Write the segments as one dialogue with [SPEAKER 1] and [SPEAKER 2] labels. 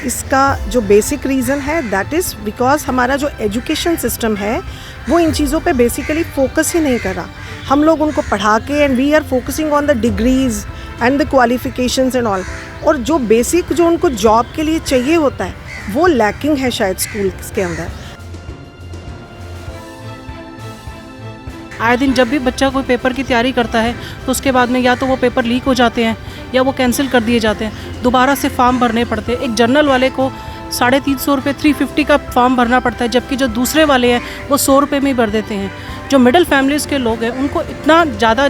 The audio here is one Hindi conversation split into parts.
[SPEAKER 1] इसका जो बेसिक रीज़न है दैट इज़ बिकॉज हमारा जो एजुकेशन सिस्टम है वो इन चीज़ों पे बेसिकली फोकस ही नहीं कर रहा। हम लोग उनको पढ़ा के and we are focusing on the degrees and the qualifications and all, और जो बेसिक जो उनको जॉब के लिए चाहिए होता है वो लैकिंग है शायद स्कूल के अंदर।
[SPEAKER 2] आए दिन जब भी बच्चा कोई पेपर की तैयारी करता है तो उसके बाद में या तो वो पेपर लीक हो जाते हैं या वो कैंसिल कर दिए जाते हैं, दोबारा से फॉर्म भरने पड़ते हैं। एक जनरल वाले को 350 रुपये 350 का फॉर्म भरना पड़ता है, जबकि जो दूसरे वाले हैं वो 100 रुपये में ही भर देते हैं। जो मिडिल फैमिलीज़ के लोग हैं उनको इतना ज़्यादा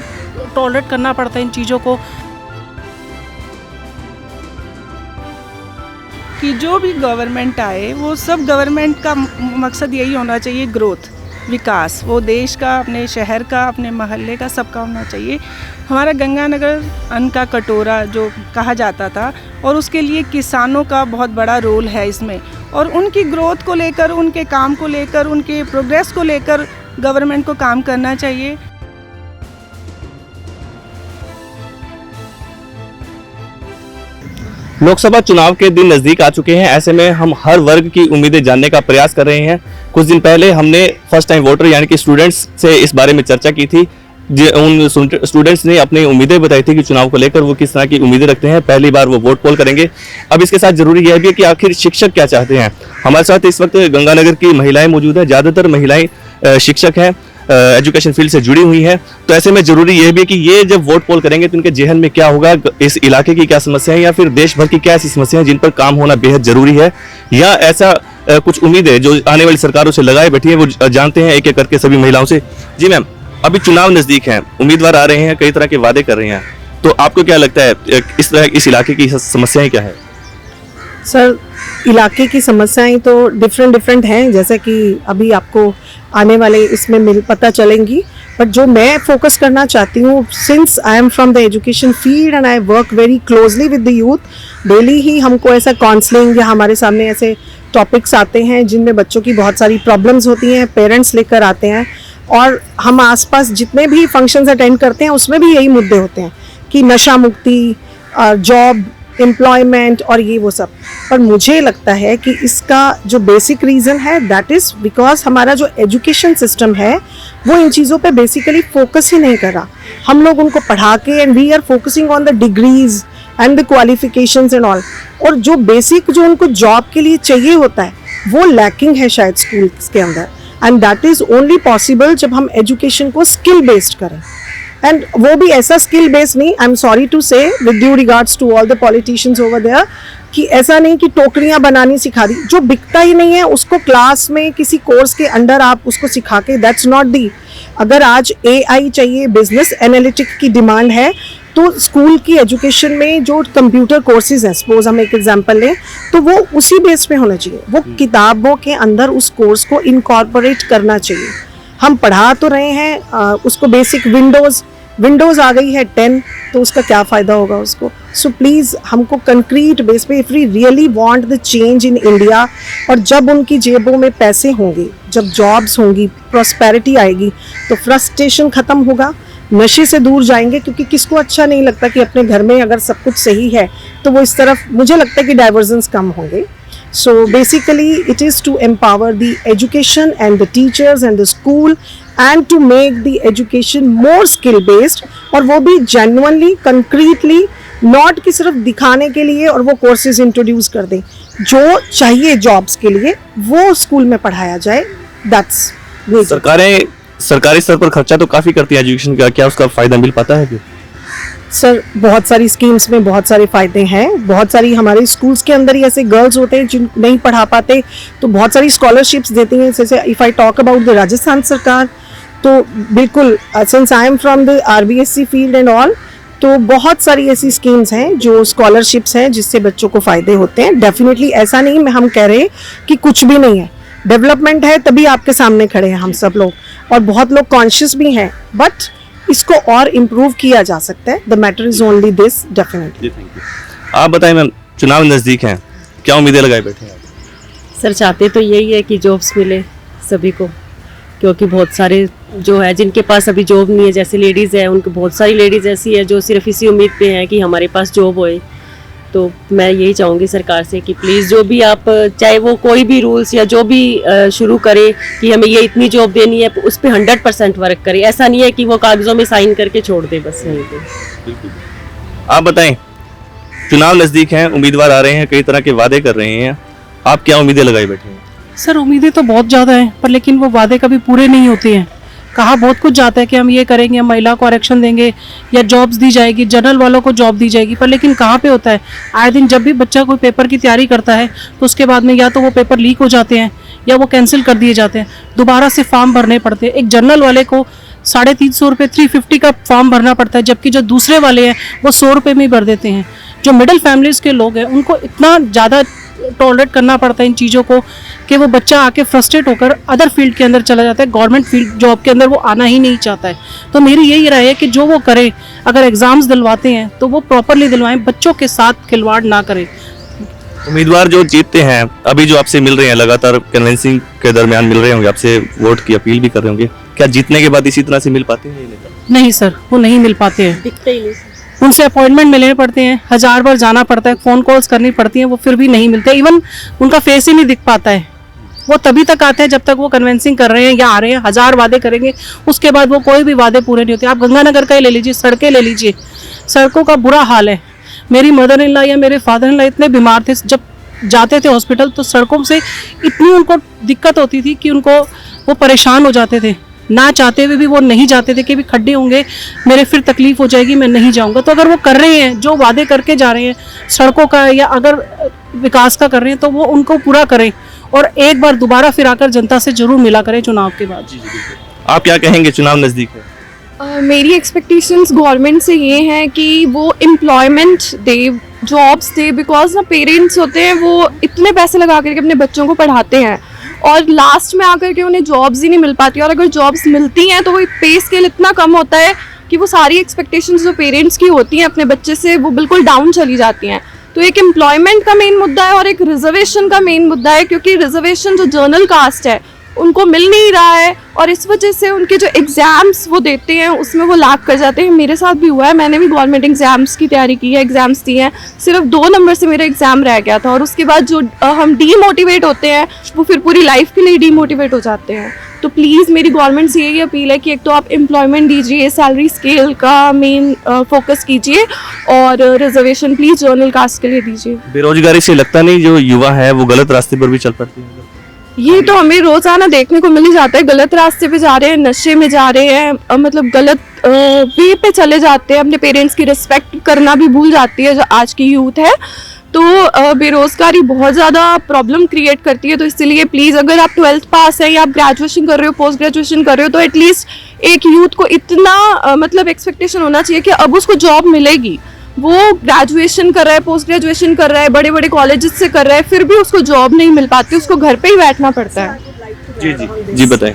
[SPEAKER 2] टॉलरेट करना पड़ता है इन चीज़ों को
[SPEAKER 3] कि जो भी गवर्नमेंट आए वो सब गवर्नमेंट का मकसद यही होना चाहिए, ग्रोथ, विकास, वो देश का, अपने शहर का, अपने मोहल्ले का, सबका होना चाहिए। हमारा गंगानगर अन्न का कटोरा जो कहा जाता था, और उसके लिए किसानों का बहुत बड़ा रोल है इसमें, और उनकी ग्रोथ को लेकर, उनके काम को लेकर, उनके प्रोग्रेस को लेकर गवर्नमेंट को काम करना चाहिए।
[SPEAKER 4] लोकसभा चुनाव के दिन नजदीक आ चुके हैं, ऐसे में हम हर वर्ग की उम्मीदें जानने का प्रयास कर रहे हैं। कुछ दिन पहले हमने फर्स्ट टाइम वोटर यानी कि स्टूडेंट्स से इस बारे में चर्चा की थी। उन स्टूडेंट्स ने अपनी उम्मीदें बताई थी कि चुनाव को लेकर वो किस तरह की उम्मीदें रखते हैं, पहली बार वो वोट पोल करेंगे। अब इसके साथ जरूरी यह भी है कि आखिर शिक्षक क्या चाहते हैं। हमारे साथ इस वक्त गंगानगर की महिलाएं मौजूद है, ज्यादातर महिलाएं शिक्षक हैं, एजुकेशन फील्ड से जुड़ी हुई हैं। तो ऐसे में जरूरी यह भी है कि ये जब वोट पोल करेंगे तो उनके जहन में क्या होगा, इस इलाके की क्या समस्याएं या फिर देश भर की क्या ऐसी समस्याएं जिन पर काम होना बेहद जरूरी है, या ऐसा कुछ उम्मीदें जो आने वाली सरकारों से लगाए बैठी है। वो जानते हैं एक एक करके सभी महिलाओं से। जी मैम, अभी चुनाव नजदीक हैं, उम्मीदवार आ रहे हैं, कई तरह के वादे कर रहे हैं, तो आपको क्या लगता है इस इलाके की समस्याएं क्या है?
[SPEAKER 1] सर, इलाके की समस्याएं तो डिफरेंट हैं, जैसे कि अभी आपको आने वाले इसमें पता चलेंगी। बट जो मैं फोकस करना चाहती हूँ, since I am from the education field and I work very closely with the youth, daily ही हमको ऐसा काउंसलिंग या हमारे सामने ऐसे टॉपिक्स आते हैं जिनमें बच्चों की बहुत सारी प्रॉब्लम्स होती हैं, पेरेंट्स लेकर आते हैं, और हम आसपास जितने भी फंक्शंस अटेंड करते हैं उसमें भी यही मुद्दे होते हैं कि नशा मुक्ति, जॉब, एम्प्लॉयमेंट और ये वो सब। पर मुझे लगता है कि इसका जो बेसिक रीज़न है दैट इज़ बिकॉज हमारा जो एजुकेशन सिस्टम है वो इन चीज़ों पे बेसिकली फोकस ही नहीं कर रहा। हम लोग उनको पढ़ा के and we are focusing on the degrees and the qualifications and all, और जो बेसिक जो उनको जॉब के लिए चाहिए होता है वो लैकिंग है शायद स्कूल के अंदर। And that is only possible जब हम एजुकेशन को स्किल बेस्ड करें, एंड वो भी ऐसा स्किल बेस्ड नहीं, I am sorry to say with due regards to all the politicians over there, कि ऐसा नहीं कि टोकरियां बनानी सिखा दी, जो बिकता ही नहीं है उसको क्लास में किसी कोर्स के अंडर आप उसको सिखा के, दैट्स नॉट दी। अगर आज AI चाहिए, बिजनेस एनालिटिक की डिमांड है, तो स्कूल की एजुकेशन में जो कंप्यूटर कोर्सेज हैं, सपोज हम एक एग्जांपल लें, तो वो उसी बेस पे होना चाहिए, वो किताबों के अंदर उस कोर्स को इनकॉर्पोरेट करना चाहिए। हम पढ़ा तो रहे हैं उसको बेसिक विंडोज़ आ गई है 10, तो उसका क्या फ़ायदा होगा उसको। सो प्लीज़ हमको कंक्रीट बेस पे, if we really want the change in India, और जब उनकी जेबों में पैसे होंगे, जब जॉब्स होंगी, प्रॉस्पेरिटी आएगी, तो फ्रस्ट्रेशन ख़त्म होगा, नशे से दूर जाएंगे, क्योंकि किसको अच्छा नहीं लगता कि अपने घर में अगर सब कुछ सही है तो वो इस तरफ, मुझे लगता है कि डाइवर्जेंस कम होंगे। So basically it is to empower the education and the teachers and the school and to make the education more skill based, और वो भी genuinely, concretely, not कि सिर्फ दिखाने के लिए और वो courses introduce कर दें, जो चाहिए jobs के लिए वो स्कूल में पढ़ाया जाए। That's
[SPEAKER 4] सरकारी स्तर पर खर्चा तो काफी करती है एजुकेशन का, क्या उसका फायदा मिल पाता है कि?
[SPEAKER 1] सर, बहुत सारी स्कीम्स में बहुत सारे फ़ायदे हैं। बहुत सारी हमारे स्कूल्स के अंदर ही ऐसे गर्ल्स होते हैं जिन नहीं पढ़ा पाते, तो बहुत सारी स्कॉलरशिप्स देती हैं। जैसे if I talk about the Rajasthan सरकार, तो बिल्कुल, since I am from the RBSC field and all, तो बहुत सारी ऐसी स्कीम्स हैं जो स्कॉलरशिप्स हैं जिससे बच्चों को फ़ायदे होते हैं। डेफिनेटली ऐसा नहीं हम कह रहे कि कुछ भी नहीं है, डेवलपमेंट है, तभी आपके सामने खड़े हैं हम सब लोग, और बहुत लोग कॉन्शियस भी हैं, बट इसको और इम्प्रूव किया जा सकता है। The matter is only this, definitely.
[SPEAKER 4] आप बताएं मैम, चुनाव नज़दीक हैं, क्या उम्मीदें लगाए बैठे हैं?
[SPEAKER 5] सर, चाहते तो यही है कि जॉब्स मिले सभी को, क्योंकि बहुत सारे जो है जिनके पास अभी जॉब नहीं है, जैसे लेडीज़ है, उनको बहुत सारी लेडीज़ ऐसी है जो सिर्फ इसी उम्मीद पे हैं कि हमारे पास जॉब होए, तो मैं यही चाहूँगी सरकार से कि प्लीज़ जो भी आप, चाहे वो कोई भी रूल्स या जो भी शुरू करे कि हमें ये इतनी जॉब देनी है, उस पर 100% वर्क करे। ऐसा नहीं है कि वो कागज़ों में साइन करके छोड़ दे बस यहीं पे।
[SPEAKER 4] आप बताएं, चुनाव नजदीक हैं, उम्मीदवार आ रहे हैं, कई तरह के वादे कर रहे हैं, आप क्या उम्मीदें लगाई बैठे हैं?
[SPEAKER 2] सर उम्मीदें तो बहुत ज़्यादा हैं, पर लेकिन वो वादे कभी पूरे नहीं होते हैं। कहा बहुत कुछ जाता है कि हम ये करेंगे, हम महिला को आरक्षण देंगे या जॉब्स दी जाएगी, जनरल वालों को जॉब दी जाएगी, पर लेकिन कहाँ पे होता है? आए दिन जब भी बच्चा कोई पेपर की तैयारी करता है तो उसके बाद में या तो वो पेपर लीक हो जाते हैं या वो कैंसिल कर दिए जाते हैं, दोबारा से फॉर्म भरने पड़ते हैं। एक जनरल वाले को 350 रुपये 350 का फॉर्म भरना पड़ता है, जबकि जो दूसरे वाले हैं वो 100 रुपये में ही भर देते हैं। जो मिडिल फैमिलीज़ के लोग हैं उनको इतना ज़्यादा टॉलरेट करना पड़ता है इन चीज़ों को कि वो बच्चा आके फ्रस्ट्रेट होकर अदर फील्ड के अंदर चला जाता है, गवर्नमेंट फील्ड जॉब के अंदर वो आना ही नहीं चाहता है। तो मेरी यही राय है कि जो वो करे, अगर एग्ज़ाम्स दिलवाते हैं तो वो प्रॉपरली दिलवाएं, बच्चों के साथ खिलवाड़ ना करें।
[SPEAKER 4] उम्मीदवार जो जीतते हैं, अभी जो आपसे मिल रहे हैं, लगातार कन्विंसिंग के दरमियान मिल रहे होंगे, आपसे वोट की अपील भी कर रहे होंगे, क्या जीतने के बाद इसी तरह से मिल पाते हैं?
[SPEAKER 2] नहीं सर, वो नहीं मिल पाते हैं,
[SPEAKER 5] दिखते ही नहीं।
[SPEAKER 2] उनसे अपॉइंटमेंट मिलने पड़ते हैं, 1000 बार जाना पड़ता है, फ़ोन कॉल्स करनी पड़ती हैं, वो फिर भी नहीं मिलते। इवन उनका फेस ही नहीं दिख पाता है। वो तभी तक आते हैं जब तक वो कन्विंसिंग कर रहे हैं या आ रहे हैं, 1000 वादे करेंगे, उसके बाद वो कोई भी वादे पूरे नहीं होते। आप गंगानगर का ही ले लीजिए, सड़कें ले लीजिए, सड़कों का बुरा हाल है। मेरी मदर इन लॉ या मेरे फादर इन लॉ इतने बीमार थे, जब जाते थे हॉस्पिटल तो सड़कों से इतनी उनको दिक्कत होती थी कि उनको वो परेशान हो जाते थे, ना चाहते हुए भी वो नहीं जाते थे कि भी खड्डे होंगे, मेरे फिर तकलीफ हो जाएगी, मैं नहीं जाऊंगा। तो अगर वो कर रहे हैं, जो वादे करके जा रहे हैं सड़कों का या अगर विकास का कर रहे हैं, तो वो उनको पूरा करें और एक बार दोबारा फिर आकर जनता से जरूर मिला करें चुनाव के बाद।
[SPEAKER 4] आप क्या कहेंगे, चुनाव नजदीक है?
[SPEAKER 6] मेरी एक्सपेक्टेशंस गवर्नमेंट से ये हैं कि वो employment they, jobs they, because ना पेरेंट्स होते हैं वो इतने पैसे लगा करके अपने बच्चों को पढ़ाते हैं और लास्ट में आकर के उन्हें जॉब्स ही नहीं मिल पाती, और अगर जॉब्स मिलती हैं तो वो पे स्केल इतना कम होता है कि वो सारी एक्सपेक्टेशंस जो पेरेंट्स की होती हैं अपने बच्चे से वो बिल्कुल डाउन चली जाती हैं। तो एक एम्प्लॉयमेंट का मेन मुद्दा है और एक रिजर्वेशन का मेन मुद्दा है, क्योंकि रिजर्वेशन जो जर्नल कास्ट है उनको मिल नहीं रहा है और इस वजह से उनके जो एग्ज़ाम्स वो देते हैं उसमें वो लाग कर जाते हैं। मेरे साथ भी हुआ है, मैंने भी गवर्नमेंट एग्ज़ाम्स की तैयारी की है, एग्ज़ाम्स दिए हैं, सिर्फ 2 नंबर से मेरा एग्ज़ाम रह गया था और उसके बाद जो हम डीमोटिवेट होते हैं वो फिर पूरी लाइफ के लिए डीमोटिवेट हो जाते हैं। तो प्लीज़ मेरी गवर्नमेंट से यही अपील है कि एक तो आप एम्प्लॉयमेंट दीजिए, सैलरी स्केल का मेन फोकस कीजिए और रिजर्वेशन प्लीज़ जर्नल कास्ट के लिए दीजिए।
[SPEAKER 4] बेरोजगारी से लगता नहीं जो युवा है वो गलत रास्ते पर भी चल पड़ते हैं?
[SPEAKER 6] ये तो हमें रोजाना देखने को मिल ही जाता है, गलत रास्ते पे जा रहे हैं, नशे में जा रहे हैं, मतलब गलत वे पे चले जाते हैं, अपने पेरेंट्स की रिस्पेक्ट करना भी भूल जाती है जो आज की यूथ है। तो बेरोज़गारी बहुत ज़्यादा प्रॉब्लम क्रिएट करती है। तो इसलिए प्लीज़ अगर आप 12th पास है या आप ग्रेजुएशन कर रहे हो, पोस्ट ग्रेजुएशन कर रहे हो, तो एटलीस्ट एक यूथ को इतना मतलब एक्सपेक्टेशन होना चाहिए कि अब उसको जॉब मिलेगी। वो ग्रेजुएशन कर रहा है, पोस्ट ग्रेजुएशन कर रहा है, बड़े बड़े कॉलेजेस से कर रहा है, फिर भी उसको जॉब नहीं मिल पाती, उसको घर पे ही बैठना पड़ता है।
[SPEAKER 4] जी जी जी बताएं।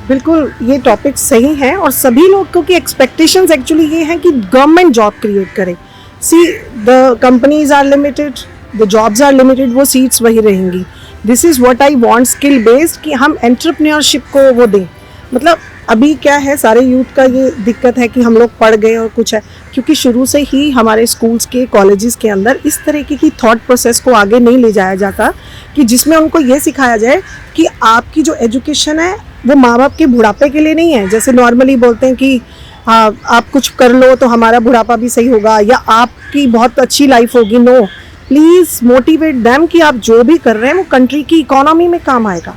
[SPEAKER 1] बिल्कुल ये टॉपिक सही है और सभी लोगों की एक्सपेक्टेशंस एक्चुअली ये हैं कि गवर्नमेंट जॉब क्रिएट करे। See the companies are limited, the jobs are limited, वो सीट्स वही रहेंगी। This is what I want, skill based, कि हम एंटरप्रेन्योरशिप को वो दें। मतलब अभी क्या है, सारे यूथ का ये दिक्कत है कि हम लोग पढ़ गए और कुछ है, क्योंकि शुरू से ही हमारे स्कूल्स के कॉलेजेस के अंदर इस तरीके की थॉट प्रोसेस को आगे नहीं ले जाया जाता कि जिसमें उनको ये सिखाया जाए कि आपकी जो एजुकेशन है वो माँ बाप के बुढ़ापे के लिए नहीं है। जैसे नॉर्मली बोलते हैं कि आप कुछ कर लो तो हमारा बुढ़ापा भी सही होगा या आपकी बहुत अच्छी लाइफ होगी। नो, प्लीज़ मोटिवेट देम कि आप जो भी कर रहे हैं वो कंट्री की इकोनॉमी में काम आएगा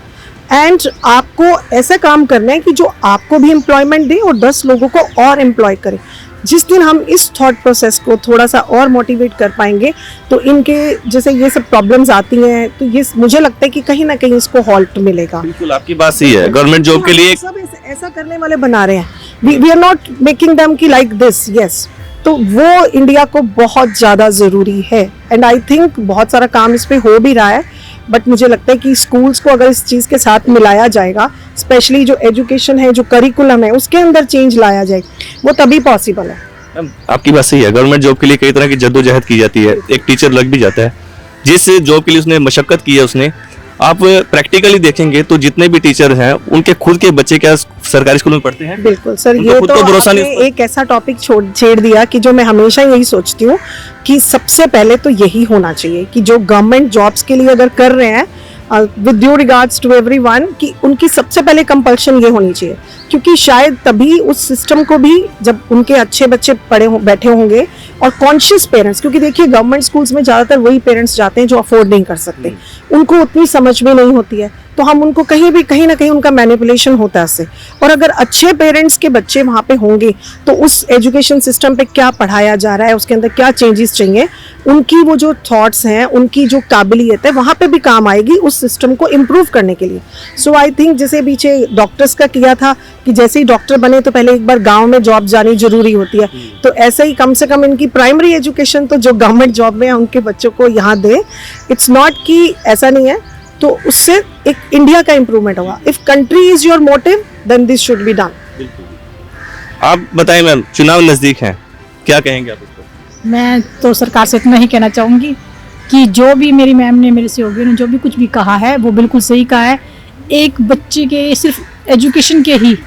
[SPEAKER 1] एंड आपको ऐसा काम करना है कि जो आपको भी एम्प्लॉयमेंट दे और 10 लोगों को और एम्प्लॉय करे। जिस दिन हम इस थॉट प्रोसेस को थोड़ा सा और मोटिवेट कर पाएंगे तो इनके जैसे ये सब प्रॉब्लम्स आती हैं तो ये मुझे लगता है कि कहीं ना कहीं इसको हॉल्ट मिलेगा।
[SPEAKER 4] बिल्कुल आपकी बात सही है। गवर्नमेंट जॉब के लिए
[SPEAKER 1] सब ऐसा करने वाले बना रहे हैं। We are not making them की लाइक दिस, यस। तो वो इंडिया को बहुत ज़्यादा ज़रूरी है एंड आई थिंक बहुत सारा काम इस पे हो भी रहा है। बट मुझे लगता है कि स्कूल्स को अगर इस चीज़ के साथ मिलाया जाएगा, स्पेशली जो एजुकेशन है, जो करिकुलम है, उसके अंदर चेंज लाया जाए, वो तभी पॉसिबल है।
[SPEAKER 4] आपकी बात सही है। गवर्नमेंट जॉब के लिए कई तरह की जद्दोजहद की जाती है। एक टीचर लग भी जाता है जिस जॉब के लिए उसने मशक्कत की है, उसने आप प्रैक्टिकली देखेंगे तो जितने भी टीचर हैं उनके खुद के बच्चे क्या सरकारी स्कूल में पढ़ते हैं?
[SPEAKER 1] बिल्कुल सर,
[SPEAKER 4] उनको
[SPEAKER 1] ये
[SPEAKER 4] खुद
[SPEAKER 1] तो
[SPEAKER 4] को भरोसा
[SPEAKER 1] आपने
[SPEAKER 4] नहीं उस पर।
[SPEAKER 1] एक ऐसा टॉपिक छेड़ दिया कि जो मैं हमेशा यही सोचती हूँ कि सबसे पहले तो यही होना चाहिए कि जो गवर्नमेंट जॉब्स के लिए अगर कर रहे हैं, with due regards to everyone, कि उनकी सबसे पहले कंपल्शन ये होनी चाहिए, क्योंकि शायद तभी उस सिस्टम को भी, जब उनके अच्छे बच्चे बैठे होंगे और कॉन्शियस पेरेंट्स, क्योंकि देखिए गवर्नमेंट स्कूल्स में ज़्यादातर वही पेरेंट्स जाते हैं जो अफोर्ड नहीं कर सकते, उनको उतनी समझ भी नहीं होती है, तो हम उनको कहीं ना कहीं उनका मैनिपुलेशन होता है उससे। और अगर अच्छे पेरेंट्स के बच्चे वहाँ पे होंगे तो उस एजुकेशन सिस्टम पे क्या पढ़ाया जा रहा है, उसके अंदर क्या चेंजेस चाहिए, उनकी वो जो थॉट्स हैं, उनकी जो काबिलियत है, वहाँ पे भी काम आएगी उस सिस्टम को इम्प्रूव करने के लिए। सो आई थिंक जैसे पीछे डॉक्टर्स का किया था कि जैसे ही डॉक्टर बने तो पहले एक बार गाँव में जॉब जानी जरूरी होती है, तो ऐसे ही कम से कम इनकी प्राइमरी एजुकेशन तो जो गवर्नमेंट जॉब में है उनके बच्चों को यहाँ दे। इट्स नॉट कि ऐसा नहीं है, तो उससे एक इंडिया का इम्प्रूवमेंट होगा। If country is your motive then this should be done.
[SPEAKER 4] आप बताएं मैम, चुनाव नजदीक हैं, क्या कहेंगे आप इस पर?
[SPEAKER 7] मैं तो सरकार से इतना ही कहना चाहूँगी कि जो भी मेरी मैम ने, मेरे सहयोगियों ने जो भी कुछ भी कहा है वो बिल्कुल सही कहा है। एक बच्चे के सिर्फ एजुकेशन के ही,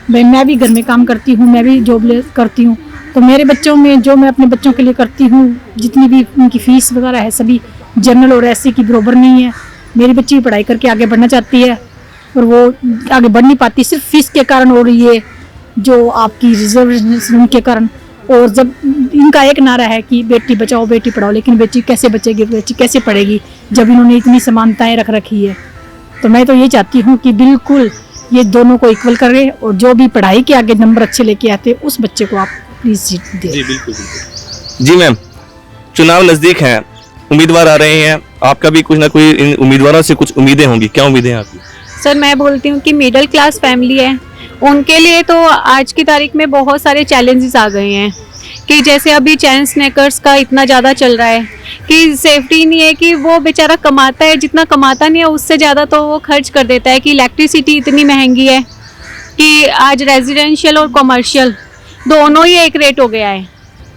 [SPEAKER 7] मैं भी घर में काम करती हूँ, मैं भी जॉब करती हूँ, तो मेरे बच्चों में जो मैं अपने बच्चों के लिए करती हूँ, जितनी भी उनकी फीस वगैरह है सभी जनरल और एससी की बराबर नहीं है। मेरी बच्ची पढ़ाई करके आगे बढ़ना चाहती है और वो आगे बढ़ नहीं पाती सिर्फ फीस के कारण और ये जो आपकी रिजर्वेशन के कारण। और जब इनका एक नारा है कि बेटी बचाओ बेटी पढ़ाओ, लेकिन बेटी कैसे बचेगी, बेटी कैसे पढ़ेगी जब इन्होंने इतनी समानताएं रख रखी है। तो मैं तो ये चाहती हूँ कि बिल्कुल ये दोनों को इक्वल करें और जो भी पढ़ाई के आगे नंबर अच्छे लेके आते उस बच्चे को आप प्लीज सीट दें।
[SPEAKER 4] जी बिल्कुल बिल्कुल। जी मैम, चुनाव नजदीक हैं, उम्मीदवार आ रहे हैं, आपका भी कुछ ना कोई इन उम्मीदवारों से कुछ उम्मीदें होंगी, क्या उम्मीदें हैं आपकी?
[SPEAKER 8] सर मैं बोलती हूँ कि मिडिल क्लास फैमिली है, उनके लिए तो आज की तारीख में बहुत सारे चैलेंजेस आ गए हैं कि जैसे अभी चैन स्नैकर्स का इतना ज़्यादा चल रहा है कि सेफ्टी नहीं है, कि वो बेचारा कमाता है, जितना कमाता नहीं है उससे ज़्यादा तो वो खर्च कर देता है, कि इलेक्ट्रिसिटी इतनी महंगी है कि आज रेजिडेंशियल और कमर्शियल दोनों ही एक रेट हो गया है,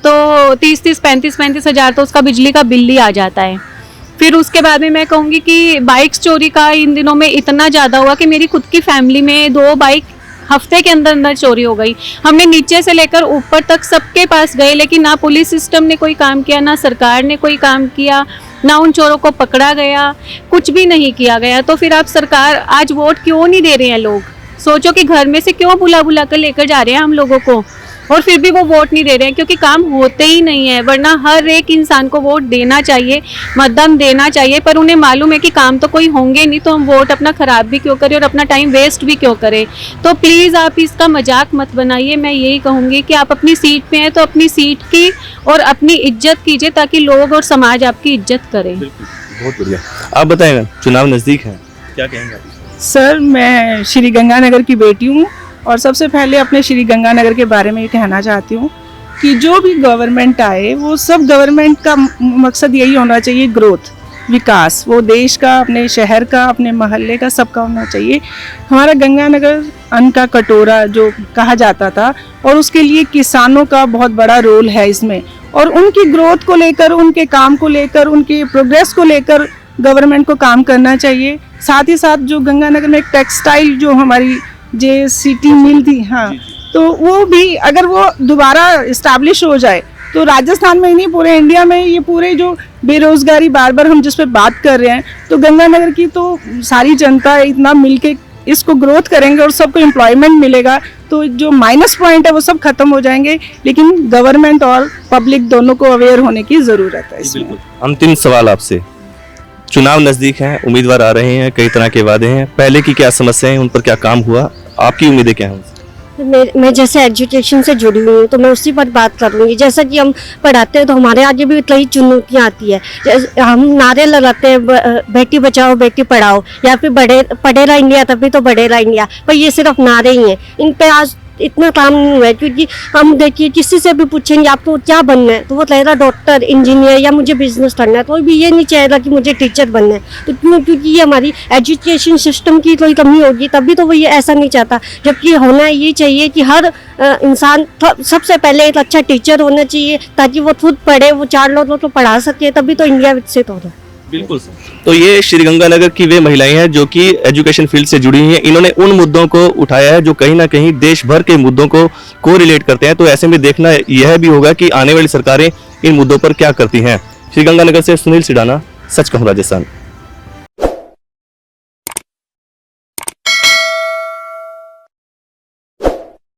[SPEAKER 8] तो 35 हज़ार तो उसका बिजली का बिल ही आ जाता है। फिर उसके बाद में मैं कहूँगी कि बाइक्स चोरी का इन दिनों में इतना ज़्यादा हुआ कि मेरी खुद की फैमिली में 2 बाइक हफ्ते के अंदर अंदर चोरी हो गई। हमने नीचे से लेकर ऊपर तक सबके पास गए, लेकिन ना पुलिस सिस्टम ने कोई काम किया, ना सरकार ने कोई काम किया, ना उन चोरों को पकड़ा गया, कुछ भी नहीं किया गया। तो फिर आप सरकार आज वोट क्यों नहीं दे रहे हैं लोग? सोचो कि घर में से क्यों बुला बुला कर लेकर जा रहे हैं हम लोगों को, और फिर भी वो वोट नहीं दे रहे हैं क्योंकि काम होते ही नहीं है। वरना हर एक इंसान को वोट देना चाहिए, मतदान देना चाहिए, पर उन्हें मालूम है कि काम तो कोई होंगे नहीं, तो हम वोट अपना ख़राब भी क्यों करें और अपना टाइम वेस्ट भी क्यों करें। तो प्लीज़ आप इसका मजाक मत बनाइए। मैं यही कहूँगी कि आप अपनी सीट पे हैं तो अपनी सीट की और अपनी इज्जत कीजिए, ताकि लोग और समाज आपकी इज्जत करें।
[SPEAKER 4] बहुत बढ़िया। आप बताएं, चुनाव नज़दीक है, क्या कहेंगे आप?
[SPEAKER 3] सर मैं श्री गंगानगर की बेटी हूँ और सबसे पहले अपने श्री गंगानगर के बारे में ये कहना चाहती हूँ कि जो भी गवर्नमेंट आए वो सब गवर्नमेंट का मकसद यही होना चाहिए, ग्रोथ, विकास, वो देश का, अपने शहर का, अपने मोहल्ले का, सबका होना चाहिए। हमारा गंगानगर अन्न का कटोरा जो कहा जाता था, और उसके लिए किसानों का बहुत बड़ा रोल है इसमें, और उनकी ग्रोथ को लेकर, उनके काम को लेकर, उनके प्रोग्रेस को लेकर गवर्नमेंट को काम करना चाहिए। साथ ही साथ जो गंगानगर में एक टेक्सटाइल जो हमारी JCT मिल थी, हाँ, तो वो भी अगर वो दोबारा इस्टेब्लिश हो जाए तो राजस्थान में ही नहीं पूरे इंडिया में ये पूरे जो बेरोजगारी बार बार हम जिस पे बात कर रहे हैं, तो गंगानगर की तो सारी जनता इतना मिलके इसको ग्रोथ करेंगे और सबको एम्प्लॉयमेंट मिलेगा, तो जो माइनस पॉइंट है वो सब खत्म हो जाएंगे। लेकिन गवर्नमेंट और पब्लिक दोनों को अवेयर होने की ज़रूरत है इसमें।
[SPEAKER 4] अंतिम सवाल आपसे, चुनाव नज़दीक हैं, उम्मीदवार आ रहे हैं, कई तरह के वादे हैं, पहले की क्या समस्याएं हैं, उन पर क्या काम हुआ, आपकी उम्मीदें क्या हैं?
[SPEAKER 9] मैं जैसे एजुकेशन से जुड़ी हुई हूँ तो मैं उसी पर बात करूँगी। जैसा कि हम पढ़ाते हैं तो हमारे आगे भी कई चुनौतियाँ आती है। हम नारे लगाते हैं बेटी बचाओ बेटी पढ़ाओ, या फिर पढ़ेगा इंडिया तभी तो बढ़ेगा इंडिया, पर ये सिर्फ नारे ही हैं, इन पे आज इतना काम नहीं हुआ है। क्योंकि हम देखिए किसी से भी पूछेंगे आपको क्या बनना है, तो वो कहेगा डॉक्टर, इंजीनियर, या मुझे बिजनेस करना है, तो भी ये नहीं चाहेगा कि मुझे टीचर बनना है। तो क्यों? क्योंकि ये हमारी एजुकेशन सिस्टम की कोई कमी होगी, तभी तो वो ये ऐसा नहीं चाहता। जबकि होना ये चाहिए कि हर इंसान सबसे पहले एक अच्छा टीचर होना चाहिए, ताकि वो खुद पढ़े, वो 4 लोगों को पढ़ा सके, तभी तो इंडिया विकसित हो रहा है।
[SPEAKER 4] बिल्कुल। तो ये श्रीगंगानगर की वे महिलाएं हैं जो कि एजुकेशन फील्ड से जुड़ी हुई हैं। इन्होंने उन मुद्दों को उठाया है जो कहीं ना कहीं देश भर के मुद्दों को रिलेट करते हैं। तो ऐसे में देखना यह भी होगा कि आने वाली सरकारें इन मुद्दों पर क्या करती हैं। श्रीगंगानगर से सुनील सिडाना, सच कहूं राजस्थान।